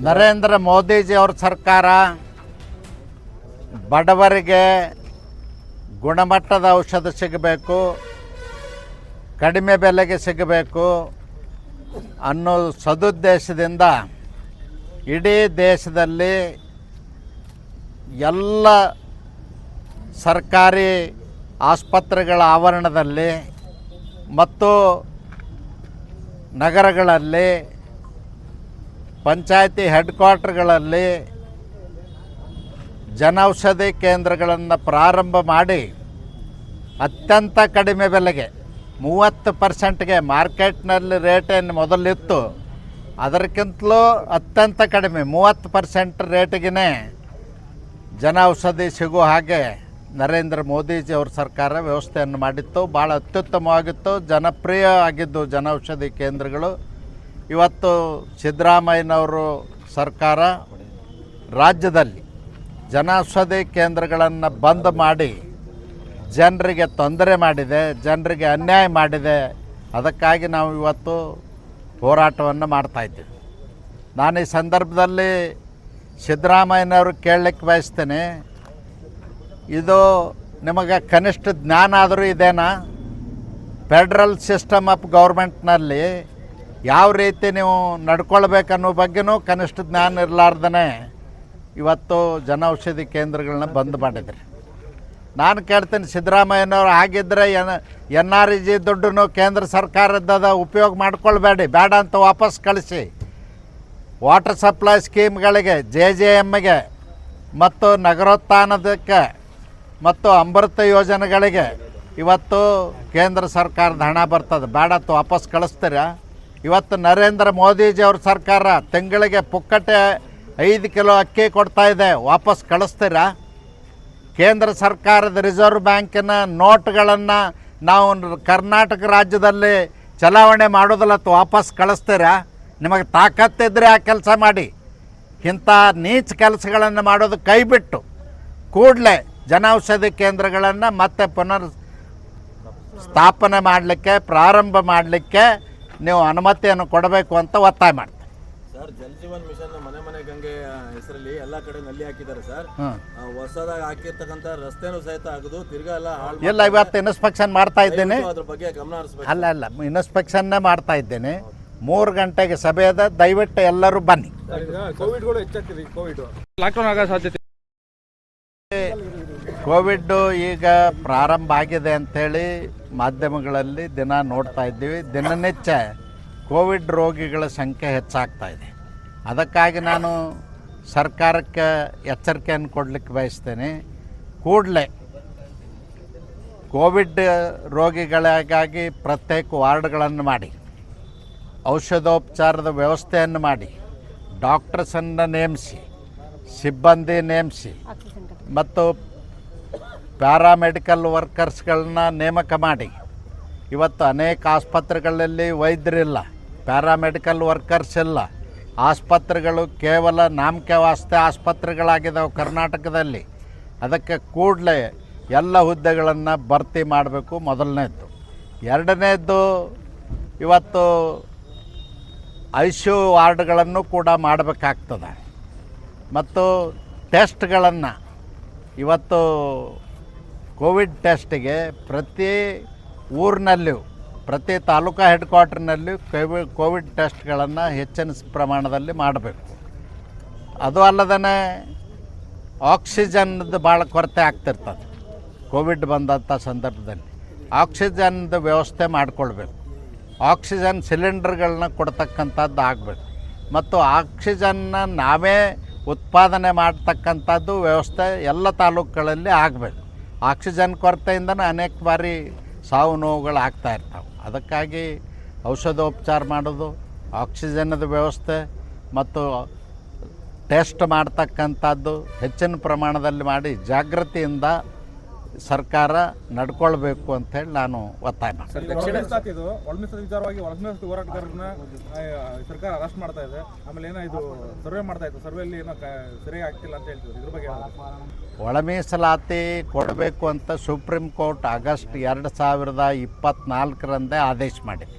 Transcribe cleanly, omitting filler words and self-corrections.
ನರೇಂದ್ರ ಮೋದಿಜಿಯವ್ರ ಸರ್ಕಾರ ಬಡವರಿಗೆ ಗುಣಮಟ್ಟದ ಔಷಧ ಸಿಗಬೇಕು, ಕಡಿಮೆ ಬೆಲೆಗೆ ಸಿಗಬೇಕು ಅನ್ನೋ ಸದುದ್ದೇಶದಿಂದ ಇಡೀ ದೇಶದಲ್ಲಿ ಎಲ್ಲ ಸರ್ಕಾರಿ ಆಸ್ಪತ್ರೆಗಳ ಆವರಣದಲ್ಲಿ ಮತ್ತು ನಗರಗಳಲ್ಲಿ ಪಂಚಾಯತಿ ಹೆಡ್ ಕ್ವಾರ್ಟರ್ಗಳಲ್ಲಿ ಜನೌಷಧಿ ಕೇಂದ್ರಗಳನ್ನು ಪ್ರಾರಂಭ ಮಾಡಿ ಅತ್ಯಂತ ಕಡಿಮೆ ಬೆಲೆಗೆ 30%ಗೆ ಮಾರ್ಕೆಟ್ನಲ್ಲಿ ರೇಟ್ ಏನು ಮೊದಲಿತ್ತು ಅದಕ್ಕಿಂತಲೂ ಅತ್ಯಂತ ಕಡಿಮೆ 30% ರೇಟಿಗೆ ಜನೌಷಧಿ ಸಿಗೋ ಹಾಗೆ ನರೇಂದ್ರ ಮೋದಿಜಿಯವ್ರ ಸರ್ಕಾರ ವ್ಯವಸ್ಥೆಯನ್ನು ಮಾಡಿತ್ತು. ಭಾಳ ಅತ್ಯುತ್ತಮವಾಗಿತ್ತು, ಜನಪ್ರಿಯ ಆಗಿದ್ದು ಜನೌಷಧಿ ಕೇಂದ್ರಗಳು. ಇವತ್ತು ಸಿದ್ದರಾಮಯ್ಯನವರು ಸರ್ಕಾರ ರಾಜ್ಯದಲ್ಲಿ ಜನೌಷಧಿ ಕೇಂದ್ರಗಳನ್ನು ಬಂದ್ ಮಾಡಿ ಜನರಿಗೆ ತೊಂದರೆ ಮಾಡಿದೆ, ಜನರಿಗೆ ಅನ್ಯಾಯ ಮಾಡಿದೆ. ಅದಕ್ಕಾಗಿ ನಾವು ಇವತ್ತು ಹೋರಾಟವನ್ನು ಮಾಡ್ತಾಯಿದ್ದೀವಿ. ನಾನು ಈ ಸಂದರ್ಭದಲ್ಲಿ ಸಿದ್ದರಾಮಯ್ಯನವರು ಕೇಳಲಿಕ್ಕೆ ಬಯಸ್ತೇನೆ, ಇದು ನಿಮಗೆ ಕನಿಷ್ಠ ಜ್ಞಾನ ಆದರೂ ಇದೇನಾ? ಫೆಡ್ರಲ್ ಸಿಸ್ಟಮ್ ಆಫ್ ಗೌರ್ಮೆಂಟ್ನಲ್ಲಿ ಯಾವ ರೀತಿ ನೀವು ನಡ್ಕೊಳ್ಬೇಕನ್ನೋ ಬಗ್ಗೆನೂ ಕನಿಷ್ಠ ಜ್ಞಾನ ಇರಲಾರ್ದೇ ಇವತ್ತು ಜನೌಷಧಿ ಕೇಂದ್ರಗಳನ್ನ ಬಂದ್ ಮಾಡಿದ್ರಿ. ನಾನು ಕೇಳ್ತೀನಿ, ಸಿದ್ದರಾಮಯ್ಯನವರು ಆಗಿದ್ದರೆ NREG ದುಡ್ಡನ್ನು ಕೇಂದ್ರ ಸರ್ಕಾರದ ಉಪಯೋಗ ಮಾಡ್ಕೊಳ್ಬೇಡಿ, ಬೇಡ ಅಂತ ವಾಪಸ್ ಕಳಿಸಿ. ವಾಟರ್ ಸಪ್ಲೈ ಸ್ಕೀಮ್ಗಳಿಗೆ JJMಗೆ ಮತ್ತು ನಗರೋತ್ಥಾನದಕ್ಕೆ ಮತ್ತು ಅಮೃತ ಯೋಜನೆಗಳಿಗೆ ಇವತ್ತು ಕೇಂದ್ರ ಸರ್ಕಾರದ ಹಣ ಬರ್ತದೆ, ಬೇಡ ಅಂತ ವಾಪಸ್ ಕಳಿಸ್ತೀರಾ? ಇವತ್ತು ನರೇಂದ್ರ ಮೋದಿಜಿಯವ್ರ ಸರ್ಕಾರ ತಿಂಗಳಿಗೆ ಪುಕ್ಕಟೆ 5 ಕಿಲೋ ಅಕ್ಕಿ ಕೊಡ್ತಾಯಿದೆ, ವಾಪಸ್ ಕಳಿಸ್ತೀರಾ? ಕೇಂದ್ರ ಸರ್ಕಾರದ ರಿಸರ್ವ್ ಬ್ಯಾಂಕಿನ ನೋಟ್ಗಳನ್ನು ನಾವು ಕರ್ನಾಟಕ ರಾಜ್ಯದಲ್ಲಿ ಚಲಾವಣೆ ಮಾಡೋದಿಲ್ಲ, ವಾಪಸ್ ಕಳಿಸ್ತೀರಾ? ನಿಮಗೆ ತಾಕತ್ತಿದ್ರೆ ಆ ಕೆಲಸ ಮಾಡಿ. ಇಂಥ ನೀಚ ಕೆಲಸಗಳನ್ನು ಮಾಡೋದು ಕೈಬಿಟ್ಟು ಕೂಡಲೇ ಜನೌಷಧಿ ಕೇಂದ್ರಗಳನ್ನು ಮತ್ತೆ ಪುನರ್ ಸ್ಥಾಪನೆ ಮಾಡಲಿಕ್ಕೆ, ಪ್ರಾರಂಭ ಮಾಡಲಿಕ್ಕೆ ನೀವು ಅನುಮತಿಯನ್ನು ಕೊಡಬೇಕು ಅಂತ ಒತ್ತಾಯ ಮಾಡ್ತಾರೆ. ಸರ್, ಜಲ್ ಜೀವನ್ ಮಿಷನ್ ಮನೆ ಮನೆ ಗಂಗೆ ಹೆಸರಲ್ಲಿ ಎಲ್ಲ ಕಡೆ ನಲ್ಲಿ ಹಾಕಿದ್ದಾರೆ ಸರ್. ಹೊಸದಾಗಿ ಹಾಕಿರ್ತಕ್ಕಂಥ ರಸ್ತೆನೂ ಸಹಿತ ಆಗುದು ತಿರ್ಗಾ ಎಲ್ಲ ಇವತ್ತು ಇನ್ಸ್ಪೆಕ್ಷನ್ ಮಾಡ್ತಾ ಇದ್ದೇನೆ. ಅದ್ರ ಬಗ್ಗೆ ಗಮನ ಹರಿಸಬೇಕು. ಅಲ್ಲ ಇನ್ಸ್ಪೆಕ್ಷನ್ನೇ ಮಾಡ್ತಾ ಇದ್ದೇನೆ. 3 ಗಂಟೆಗೆ ಸಭೆ ಅದ, ದಯವಿಟ್ಟು ಎಲ್ಲರೂ ಬನ್ನಿ. ಕೋವಿಡ್ಗಳು ಹೆಚ್ಚಾಗ್ತಿದೆ, ಕೋವಿಡ್ ಲಾಕ್ಡೌನ್ ಆಗೋ ಸಾಧ್ಯತೆ. ಕೋವಿಡ್ ಈಗ ಪ್ರಾರಂಭ ಆಗಿದೆ ಅಂಥೇಳಿ ಮಾಧ್ಯಮಗಳಲ್ಲಿ ದಿನ ನೋಡ್ತಾ ಇದ್ದೀವಿ. ದಿನನಿತ್ಯ ಕೋವಿಡ್ ರೋಗಿಗಳ ಸಂಖ್ಯೆ ಹೆಚ್ಚಾಗ್ತಾ ಇದೆ. ಅದಕ್ಕಾಗಿ ನಾನು ಸರ್ಕಾರಕ್ಕೆ ಎಚ್ಚರಿಕೆಯನ್ನು ಕೊಡಲಿಕ್ಕೆ ಬಯಸ್ತೇನೆ. ಕೂಡಲೇ ಕೋವಿಡ್ ರೋಗಿಗಳಿಗಾಗಿ ಪ್ರತ್ಯೇಕ ವಾರ್ಡ್ಗಳನ್ನು ಮಾಡಿ, ಔಷಧೋಪಚಾರದ ವ್ಯವಸ್ಥೆಯನ್ನು ಮಾಡಿ, ಡಾಕ್ಟರ್ಸನ್ನು ನೇಮಿಸಿ, ಸಿಬ್ಬಂದಿ ನೇಮಿಸಿ ಮತ್ತು ಪ್ಯಾರಾಮೆಡಿಕಲ್ ವರ್ಕರ್ಸ್ಗಳನ್ನ ನೇಮಕ ಮಾಡಿ. ಇವತ್ತು ಅನೇಕ ಆಸ್ಪತ್ರೆಗಳಲ್ಲಿ ವೈದ್ಯರಿಲ್ಲ, ಪ್ಯಾರಾಮೆಡಿಕಲ್ ವರ್ಕರ್ಸ್ ಇಲ್ಲ. ಆಸ್ಪತ್ರೆಗಳು ಕೇವಲ ನಾಮಕೆ ವಾಸ್ತೆ ಆಸ್ಪತ್ರೆಗಳಾಗಿದ್ದಾವೆ ಕರ್ನಾಟಕದಲ್ಲಿ. ಅದಕ್ಕೆ ಕೂಡಲೇ ಎಲ್ಲ ಹುದ್ದೆಗಳನ್ನು ಭರ್ತಿ ಮಾಡಬೇಕು, ಮೊದಲನೇದ್ದು. ಎರಡನೇದ್ದು, ಇವತ್ತು ICU ವಾರ್ಡ್ಗಳನ್ನು ಕೂಡ ಮಾಡಬೇಕಾಗ್ತದೆ. ಮತ್ತು ಟೆಸ್ಟ್ಗಳನ್ನು ಇವತ್ತು ಕೋವಿಡ್ ಟೆಸ್ಟಿಗೆ ಪ್ರತಿ ಊರಿನಲ್ಲಿಯೂ, ಪ್ರತಿ ತಾಲೂಕಾ ಹೆಡ್ ಕ್ವಾರ್ಟರ್ನಲ್ಲಿಯೂ ಕೋವಿಡ್ ಟೆಸ್ಟ್ಗಳನ್ನು ಹೆಚ್ಚಿನ ಪ್ರಮಾಣದಲ್ಲಿ ಮಾಡಬೇಕು. ಅದು ಅಲ್ಲದೇ ಆಕ್ಸಿಜನ್ದು ಭಾಳ ಕೊರತೆ ಆಗ್ತಿರ್ತದೆ. ಕೋವಿಡ್ ಬಂದಂಥ ಸಂದರ್ಭದಲ್ಲಿ ಆಕ್ಸಿಜನ್ದು ವ್ಯವಸ್ಥೆ ಮಾಡಿಕೊಳ್ಬೇಕು. ಆಕ್ಸಿಜನ್ ಸಿಲಿಂಡರ್ಗಳನ್ನ ಕೊಡ್ತಕ್ಕಂಥದ್ದು ಆಗಬೇಕು. ಮತ್ತು ಆಕ್ಸಿಜನ್ನ ನಾವೇ ಉತ್ಪಾದನೆ ಮಾಡ್ತಕ್ಕಂಥದ್ದು ವ್ಯವಸ್ಥೆ ಎಲ್ಲ ತಾಲೂಕುಗಳಲ್ಲಿ ಆಗಬೇಕು. ಆಕ್ಸಿಜನ್ ಕೊರತೆಯಿಂದನೇ ಅನೇಕ ಬಾರಿ ಸಾವು ನೋವುಗಳು ಆಗ್ತಾಯಿರ್ತಾವೆ. ಅದಕ್ಕಾಗಿ ಔಷಧೋಪಚಾರ ಮಾಡೋದು, ಆಕ್ಸಿಜನ್ನದ ವ್ಯವಸ್ಥೆ ಮತ್ತು ಟೆಸ್ಟ್ ಮಾಡ್ತಕ್ಕಂಥದ್ದು ಹೆಚ್ಚಿನ ಪ್ರಮಾಣದಲ್ಲಿ ಮಾಡಿ ಜಾಗೃತಿಯಿಂದ ಸರ್ಕಾರ ನಡ್ಕೊಳ್ಬೇಕು ಅಂತೇಳಿ ನಾನು ಒತ್ತಾಯ ಮಾಡ್ತೀನಿ. ವಿಚಾರವಾಗಿ ಹೋರಾಟಗಾರರನ್ನ ಸರ್ಕಾರ ಅರೆಸ್ಟ್ ಮಾಡ್ತಾ ಇದೆ. ಆಮೇಲೆ ಏನೋ ಇದು ಸರ್ವೆ ಮಾಡ್ತಾ ಇತ್ತು, ಸರ್ವೆಯಲ್ಲಿ ಏನೋ ಸರಿಯಾಗಿ ಆಗ್ತಿಲ್ಲ ಅಂತ ಹೇಳ್ತೀವಿ. ಇದ್ರ ಬಗ್ಗೆ ಒಳ ಮೀಸಲಾತಿ ಕೊಡಬೇಕು ಅಂತ ಸುಪ್ರೀಂ ಕೋರ್ಟ್ ಆಗಸ್ಟ್ 2024 ಆದೇಶ ಮಾಡಿದೆ.